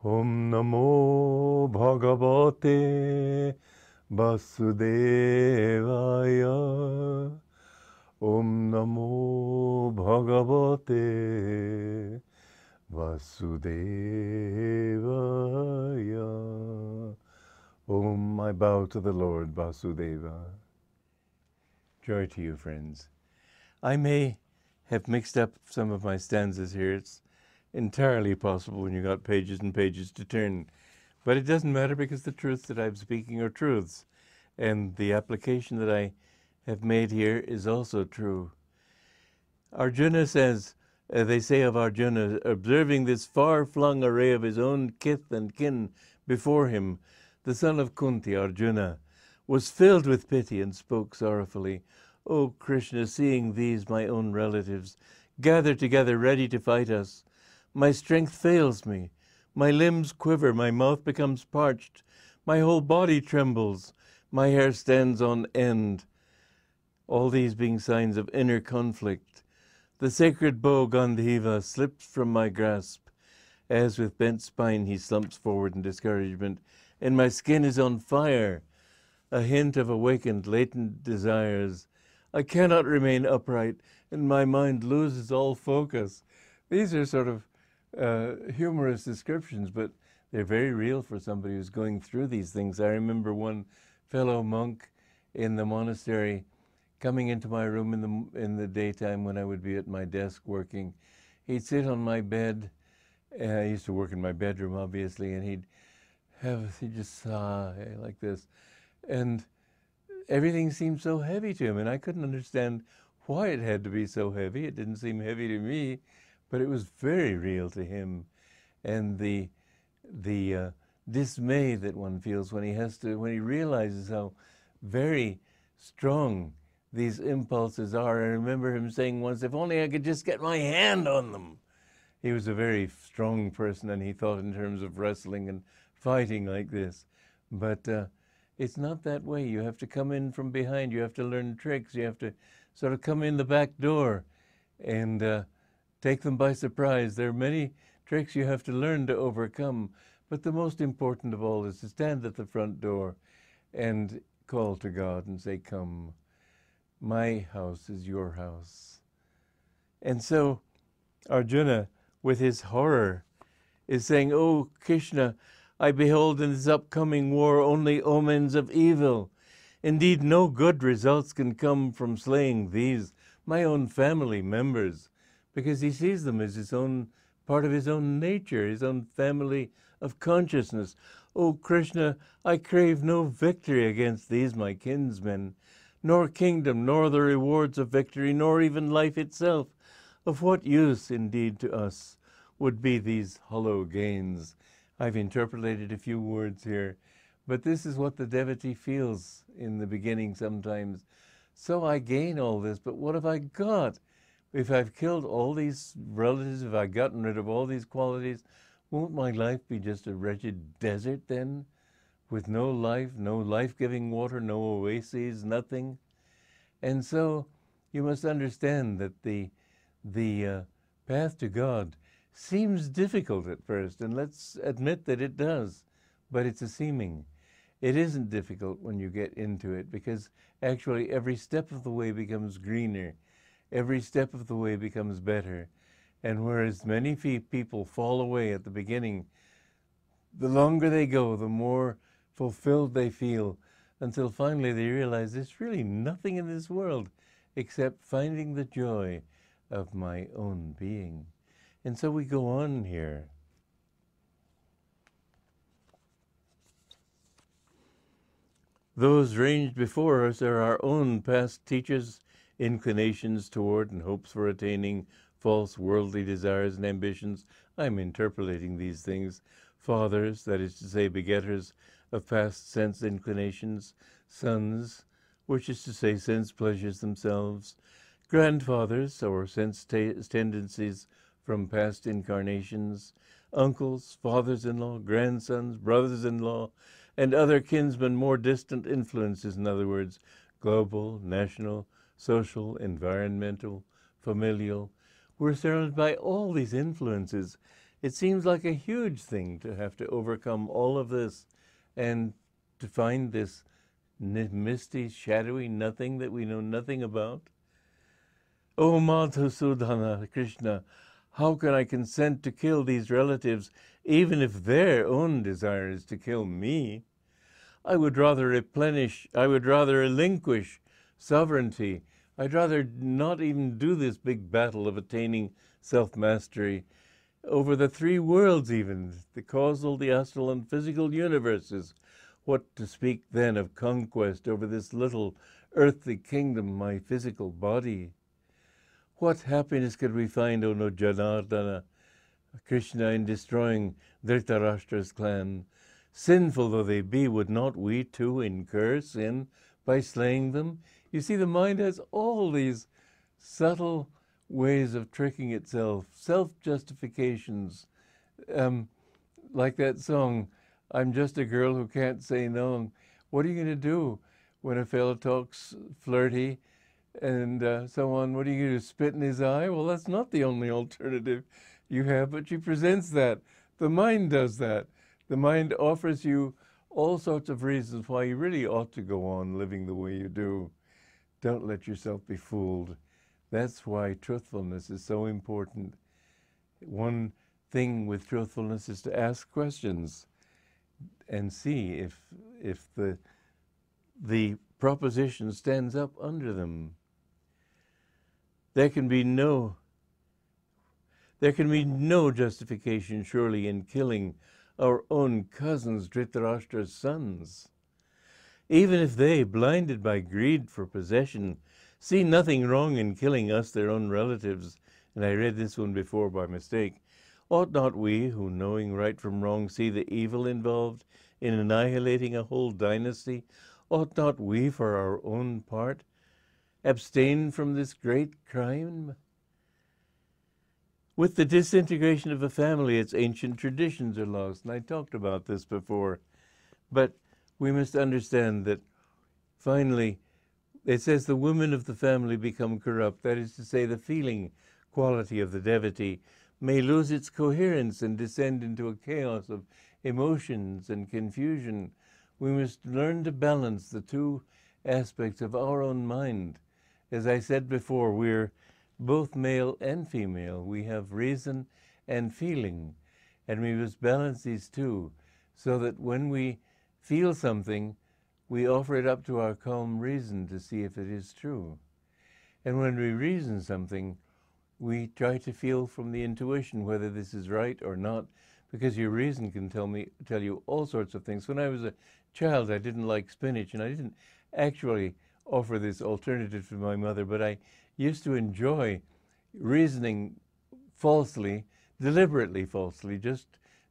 Om Namo Bhagavate Vasudevaya. Om Namo Bhagavate Vasudevaya. Om, I bow to the Lord Vasudeva. Joy to you, friends. I may have mixed up some of my stanzas here. It's entirely possible when you got pages and pages to turn. But it doesn't matter because the truths that I'm speaking are truths. And the application that I have made here is also true. Arjuna says, they say of Arjuna, observing this far-flung array of his own kith and kin before him, the son of Kunti, Arjuna, was filled with pity and spoke sorrowfully, "O Krishna, seeing these my own relatives, gather together ready to fight us, my strength fails me, my limbs quiver, my mouth becomes parched, my whole body trembles, my hair stands on end." All these being signs of inner conflict. The sacred bow Gandhiva slips from my grasp. As with bent spine he slumps forward in discouragement, and my skin is on fire, a hint of awakened latent desires. I cannot remain upright, and my mind loses all focus. These are sort of humorous descriptions, but they're very real for somebody who's going through these things. I remember one fellow monk in the monastery coming into my room in the daytime when I would be at my desk working. He'd sit on my bed. I used to work in my bedroom, obviously, and he'd just sigh like this. And everything seemed so heavy to him, and I couldn't understand why it had to be so heavy. It didn't seem heavy to me, but it was very real to him. And the dismay that one feels when he realizes how very strong these impulses are. I remember him saying once, "If only I could just get my hand on them." He was a very strong person, and he thought in terms of wrestling and fighting like this. But it's not that way. You have to come in from behind. You have to learn tricks. You have to sort of come in the back door and take them by surprise. There are many tricks you have to learn to overcome. But the most important of all is to stand at the front door and call to God and say, "Come, my house is your house." And so Arjuna, with his horror, is saying, "Oh, Krishna, I behold in this upcoming war only omens of evil. Indeed, no good results can come from slaying these, my own family members," because he sees them as his own part of his own nature, his own family of consciousness. "O Krishna, I crave no victory against these my kinsmen, nor kingdom, nor the rewards of victory, nor even life itself. Of what use, indeed, to us would be these hollow gains?" I've interpolated a few words here, but this is what the devotee feels in the beginning sometimes. So I gain all this, but what have I got? If I've killed all these relatives, if I've gotten rid of all these qualities, won't my life be just a wretched desert then? With no life, no life-giving water, no oases, nothing? And so you must understand that the path to God seems difficult at first, and let's admit that it does, but it's a seeming. It isn't difficult when you get into it, because actually every step of the way becomes greener. Every step of the way becomes better. And whereas many people fall away at the beginning, the longer they go, the more fulfilled they feel, until finally they realize there's really nothing in this world except finding the joy of my own being. And so we go on here. Those ranged before us are our own past teachers, inclinations toward and hopes for attaining false worldly desires and ambitions. I'm interpolating these things. Fathers, that is to say, begetters of past sense inclinations. Sons, which is to say, sense pleasures themselves. Grandfathers, or sense tendencies from past incarnations. Uncles, fathers-in-law, grandsons, brothers-in-law, and other kinsmen, more distant influences, in other words, global, national, social, environmental, familial. We're surrounded by all these influences, It seems like a huge thing to have to overcome all of this and to find this misty, shadowy nothing that we know nothing about. O Madhusudana Krishna, how can I consent to kill these relatives even if their own desire is to kill me? I would rather relinquish sovereignty. I'd rather not even do this big battle of attaining self-mastery over the three worlds even, the causal, the astral, and physical universes. What to speak then of conquest over this little earthly kingdom, my physical body? What happiness could we find, O no Janardana, Krishna, in destroying Dhritarashtra's clan? Sinful though they be, would not we too incur sin by slaying them? You see, the mind has all these subtle ways of tricking itself, self-justifications. Like that song, I'm just a girl who can't say no. What are you going to do when a fellow talks flirty and so on? What are you going to spit in his eye? Well, that's not the only alternative you have, but she presents that. The mind does that. The mind offers you all sorts of reasons why you really ought to go on living the way you do. Don't let yourself be fooled. That's why truthfulness is so important. One thing with truthfulness is to ask questions and see if the proposition stands up under them. There can be no justification, surely, in killing our own cousins, Dhritarashtra's sons. Even if they, blinded by greed for possession, see nothing wrong in killing us, their own relatives, and I read this one before by mistake, ought not we, who knowing right from wrong see the evil involved in annihilating a whole dynasty, ought not we, for our own part, abstain from this great crime? With the disintegration of a family, its ancient traditions are lost, and I talked about this before. But we must understand that, finally, it says the women of the family become corrupt. That is to say, the feeling quality of the devotee may lose its coherence and descend into a chaos of emotions and confusion. We must learn to balance the two aspects of our own mind. As I said before, we're both male and female. We have reason and feeling, and we must balance these two so that when we feel something, we offer it up to our calm reason to see if it is true. And when we reason something, we try to feel from the intuition whether this is right or not, because your reason can tell you all sorts of things. When I was a child, I didn't like spinach, and I didn't actually offer this alternative to my mother, but I used to enjoy reasoning falsely, deliberately falsely, just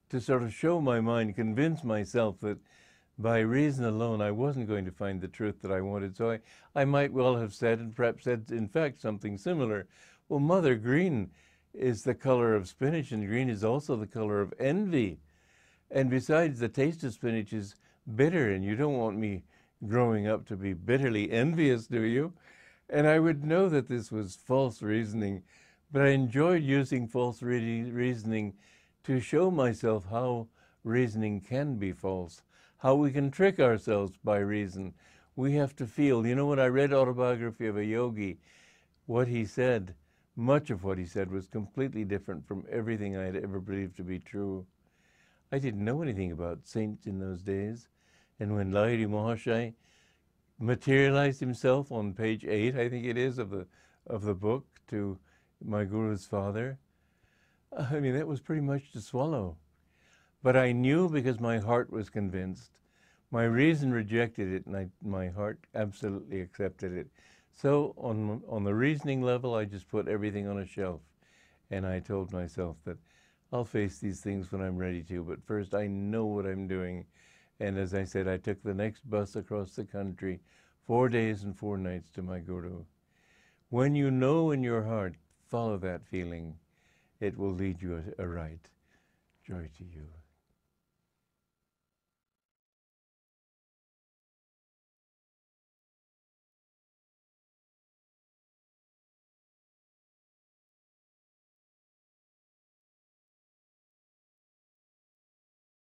to sort of show my mind, convince myself that by reason alone I wasn't going to find the truth that I wanted. So I might well have said, and perhaps said in fact something similar, well, Mother, green is the color of spinach, and green is also the color of envy. And besides, the taste of spinach is bitter, and you don't want me growing up to be bitterly envious, do you? And I would know that this was false reasoning, but I enjoyed using false reasoning to show myself how reasoning can be false, how we can trick ourselves by reason. We have to feel. You know, when I read Autobiography of a Yogi, what he said, much of what he said was completely different from everything I had ever believed to be true. I didn't know anything about saints in those days. And when Lahiri Mahashai materialized himself on page 8, I think it is, of the book to my Guru's father, I mean, that was pretty much to swallow. But I knew because my heart was convinced. My reason rejected it, and my heart absolutely accepted it. So on the reasoning level, I just put everything on a shelf. And I told myself that I'll face these things when I'm ready to, but first I know what I'm doing. And as I said, I took the next bus across the country, 4 days and 4 nights to my Guru. When you know in your heart, follow that feeling. It will lead you aright. Joy to you.